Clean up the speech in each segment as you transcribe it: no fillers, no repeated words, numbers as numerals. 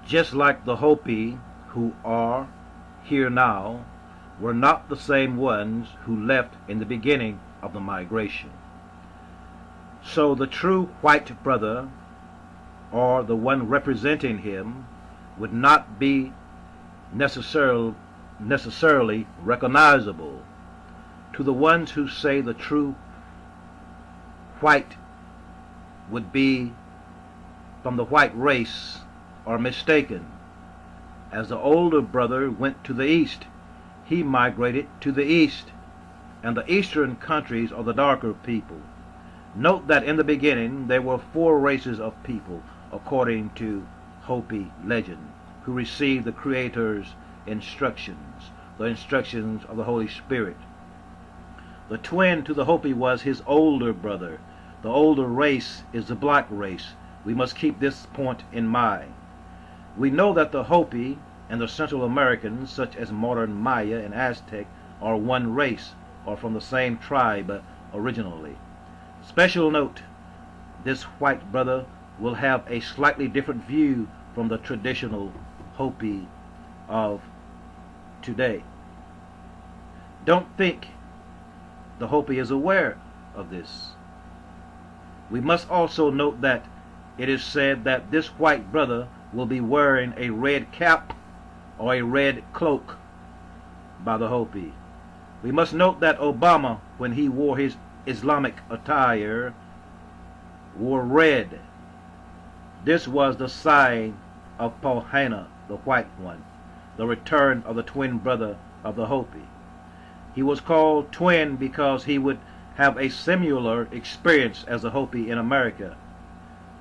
just like the Hopi who are here now were not the same ones who left in the beginning of the migration. So the true white brother, or the one representing him, would not be necessarily recognizable. To the ones who say the true white would be from the white race are mistaken. As the older brother went to the east, he migrated to the east, and the eastern countries are the darker people. Note that in the beginning there were 4 races of people, according to Hopi legend, who received the Creator's instructions, the instructions of the Holy Spirit. The twin to the Hopi was his older brother. The older race is the black race. We must keep this point in mind. We know that the Hopi and the Central Americans, such as modern Maya and Aztec, are one race, or from the same tribe originally. Special note, this white brother will have a slightly different view from the traditional Hopi of today. Don't think the Hopi is aware of this. We must also note that it is said that this white brother will be wearing a red cap or a red cloak by the Hopi. We must note that Obama, when he wore his Islamic attire, wore red. This was the sign of Pahana, the white one, the return of the twin brother of the Hopi. He was called twin because he would have a similar experience as the Hopi in America,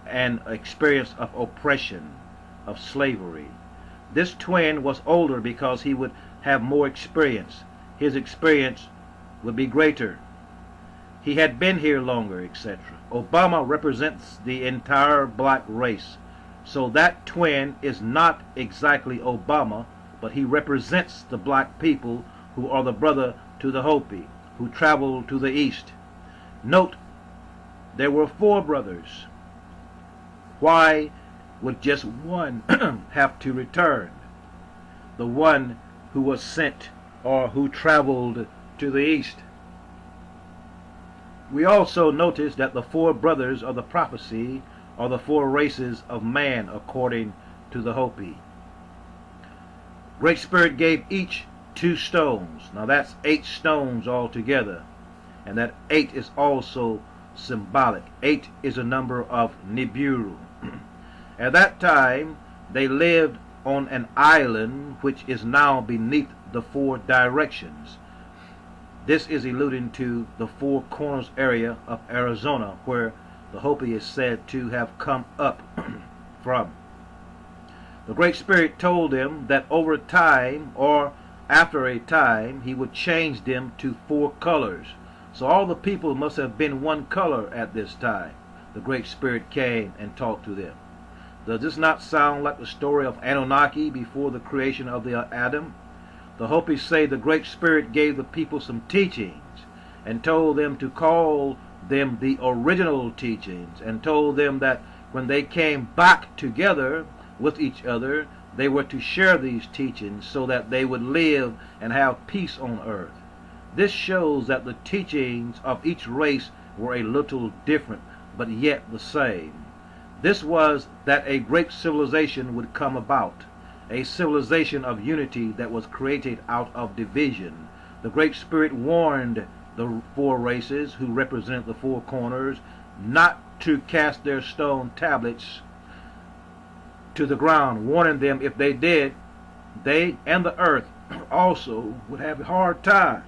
an experience of oppression, of slavery. This twin was older because he would have more experience. His experience would be greater. He had been here longer, etc. Obama represents the entire black race. So that twin is not exactly Obama, but he represents the black people who are the brother to the Hopi, who traveled to the east. Note, there were 4 brothers. Why would just one have to return? The one who was sent or who traveled to the east. We also notice that the 4 brothers of the prophecy are the 4 races of man according to the Hopi. Great Spirit gave each 2 stones. Now that's 8 stones altogether. And that 8 is also symbolic. 8 is a number of Nibiru. At that time, they lived on an island which is now beneath the 4 directions. This is alluding to the 4 corners area of Arizona, where the Hopi is said to have come up from. The Great Spirit told them that over time, or after a time, he would change them to 4 colors. So all the people must have been one color at this time. The Great Spirit came and talked to them. Does this not sound like the story of Anunnaki before the creation of the Adam? The Hopis say the Great Spirit gave the people some teachings and told them to call them the original teachings, and told them that when they came back together with each other, they were to share these teachings so that they would live and have peace on earth. This shows that the teachings of each race were a little different, but yet the same. This was that a great civilization would come about, a civilization of unity that was created out of division. The Great Spirit warned the 4 races who represent the 4 corners not to cast their stone tablets to the ground, warning them if they did, they and the earth also would have a hard time,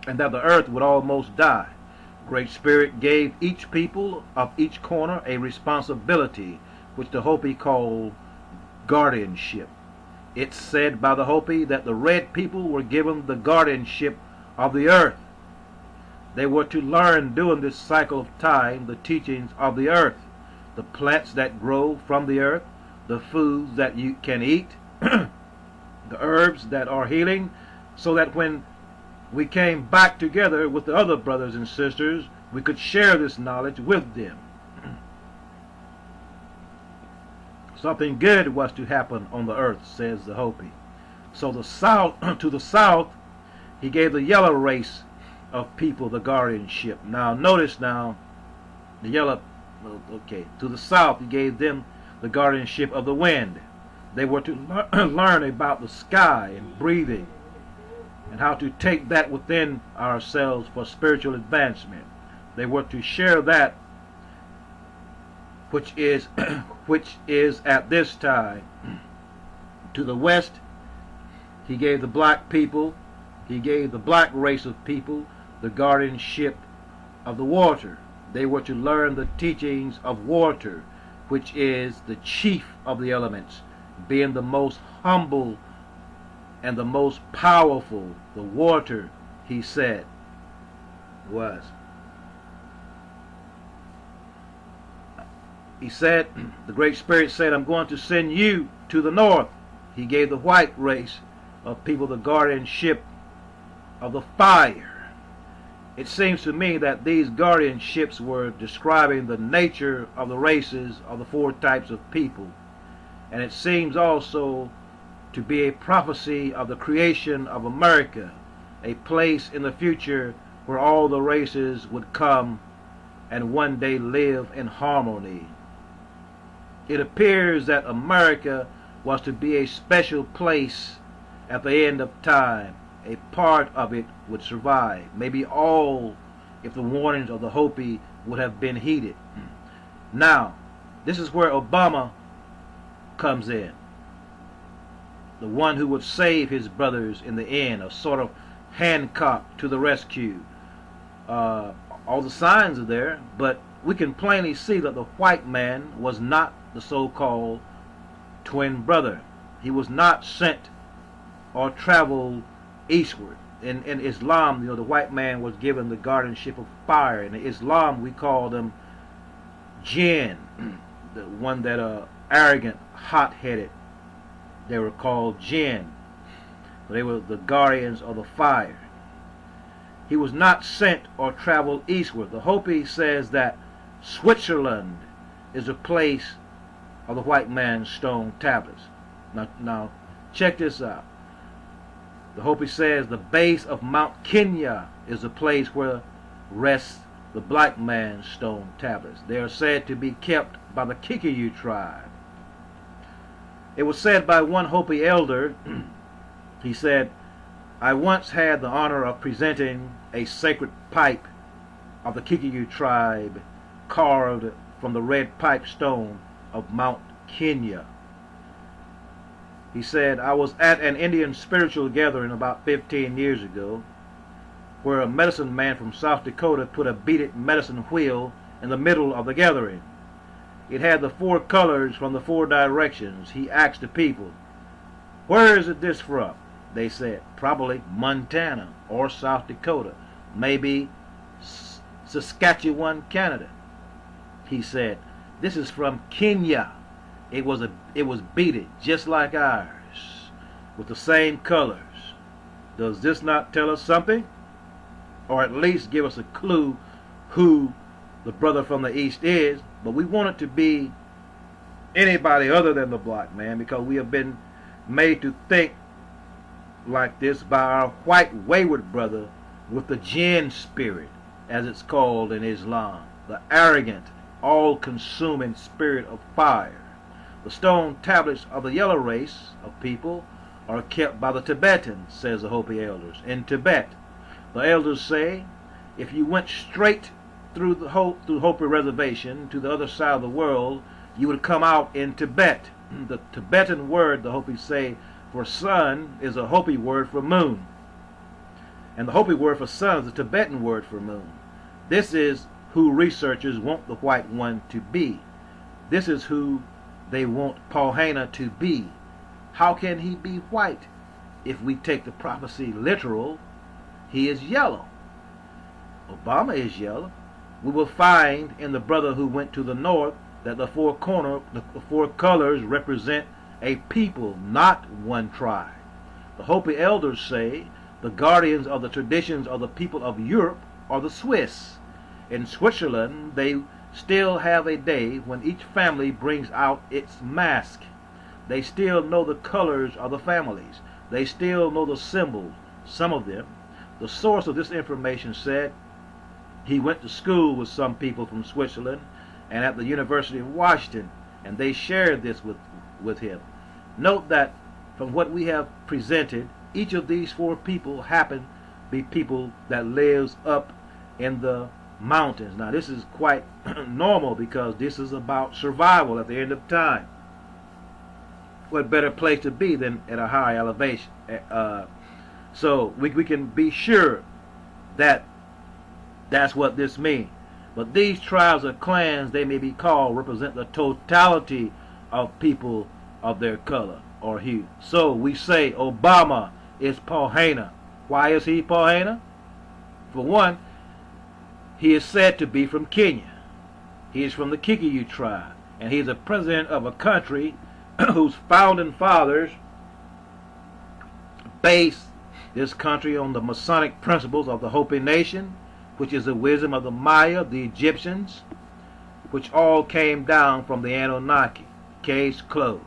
and that the earth would almost die. Great Spirit gave each people of each corner a responsibility, which the Hopi called guardianship. It's said by the Hopi that the red people were given the guardianship of the earth. They were to learn during this cycle of time the teachings of the earth, the plants that grow from the earth, the foods that you can eat, the herbs that are healing, so that when we came back together with the other brothers and sisters, we could share this knowledge with them. Something good was to happen on the earth, says the Hopi. So the south, to the south, he gave the yellow race of people the guardianship. Now notice now, the yellow, okay, to the south he gave them the guardianship of the wind. They were to learn about the sky and breathing and how to take that within ourselves for spiritual advancement. They were to share that which is at this time. To the west he gave the black people, he gave the black race of people the guardianship of the water. They were to learn the teachings of water, which is the chief of the elements, being the most humble and the most powerful. The water, he said, was. He said, the Great Spirit said, I'm going to send you to the north. He gave the white race of people the guardianship of the fire. It seems to me that these guardianships were describing the nature of the races of the four types of people. And it seems also to be a prophecy of the creation of America, a place in the future where all the races would come and one day live in harmony. It appears that America was to be a special place at the end of time. A part of it would survive, maybe all, if the warnings of the Hopi would have been heeded. Now, this is where Obama comes in. The one who would save his brothers in the end, a sort of Hancock to the rescue. All the signs are there, but we can plainly see that the white man was not the so-called twin brother. He was not sent or traveled eastward. In Islam, the white man was given the guardianship of fire. In Islam, we call them jinn, the one that are arrogant, hot-headed. They were called jinn. They were the guardians of the fire. He was not sent or traveled eastward. The Hopi says that Switzerland is a place of the white man's stone tablets. Now check this out. The Hopi says the base of Mount Kenya is a place where rests the black man's stone tablets. They are said to be kept by the Kikuyu tribe. It was said by one Hopi elder, he said, I once had the honor of presenting a sacred pipe of the Kikuyu tribe carved from the red pipe stone of Mount Kenya. He said, I was at an Indian spiritual gathering about 15 years ago where a medicine man from South Dakota put a beaded medicine wheel in the middle of the gathering. It had the four colors from the four directions. He asked the people, where is this from? They said, probably Montana or South Dakota, maybe Saskatchewan, Canada. He said, this is from Kenya. It was beaded just like ours, with the same colors. Does this not tell us something? Or at least give us a clue who the brother from the east is? But we want it to be anybody other than the black man, because we have been made to think like this by our white wayward brother with the jinn spirit, as it's called in Islam, the arrogant, all-consuming spirit of fire. The stone tablets of the yellow race of people are kept by the Tibetans, says the Hopi elders. In Tibet, the elders say, if you went straight through the Hopi reservation to the other side of the world, you would come out in Tibet. The Tibetan word, the Hopi say, for sun is a Hopi word for moon. And the Hopi word for sun is a Tibetan word for moon. This is who researchers want the white one to be. This is who they want Pahana to be. How can he be white? If we take the prophecy literal, he is yellow. Obama is yellow. We will find in the brother who went to the north that the four colors represent a people, not one tribe. The Hopi elders say the guardians of the traditions of the people of Europe are the Swiss. In Switzerland, they still have a day when each family brings out its mask. They still know the colors of the families. They still know the symbols, some of them. The source of this information said he went to school with some people from Switzerland and at the University of Washington, and they shared this with him. Note that from what we have presented, each of these four people happen to be people that lives up in the mountains. Now this is quite normal because this is about survival at the end of time. What better place to be than at a high elevation? So we can be sure that that's what this means. But these tribes or clans, they may be called, represent the totality of people of their color or hue. So we say Obama is Pahana. Why is he Pahana? For one, he is said to be from Kenya. He is from the Kikuyu tribe, and he is the president of a country whose founding fathers based this country on the Masonic principles of the Hopi nation, which is the wisdom of the Maya, the Egyptians, which all came down from the Anunnaki. Case closed.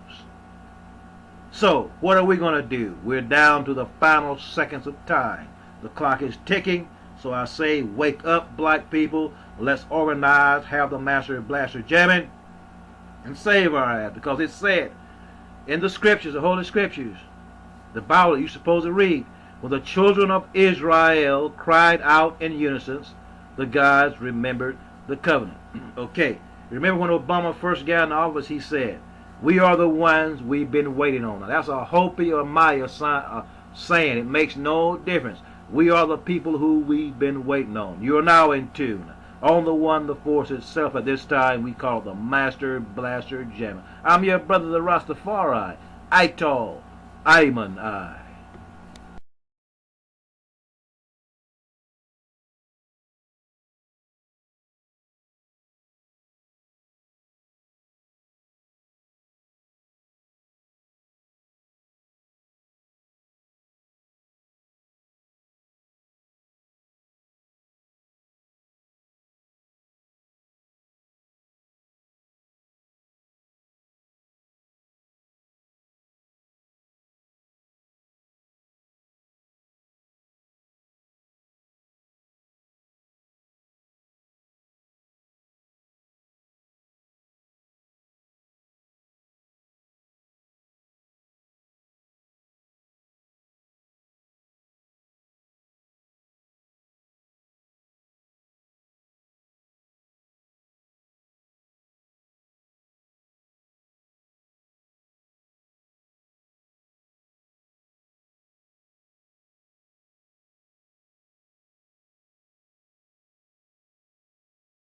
So, what are we going to do? We're down to the final seconds of time. The clock is ticking, so I say, wake up, black people. Let's organize, have the master blaster jamming, and save our ass. Because it said in the scriptures, the Holy Scriptures, the Bible you're supposed to read, when the children of Israel cried out in unison, the gods remembered the covenant. Okay, remember when Obama first got in office, he said, we are the ones we've been waiting on. Now, that's a Hopi or Maya saying. It makes no difference. We are the people who we've been waiting on. You are now in tune. On the one, the force itself, at this time we call the Master Blaster Jammer. I'm your brother, the Rastafari. Aital, Ayman, I.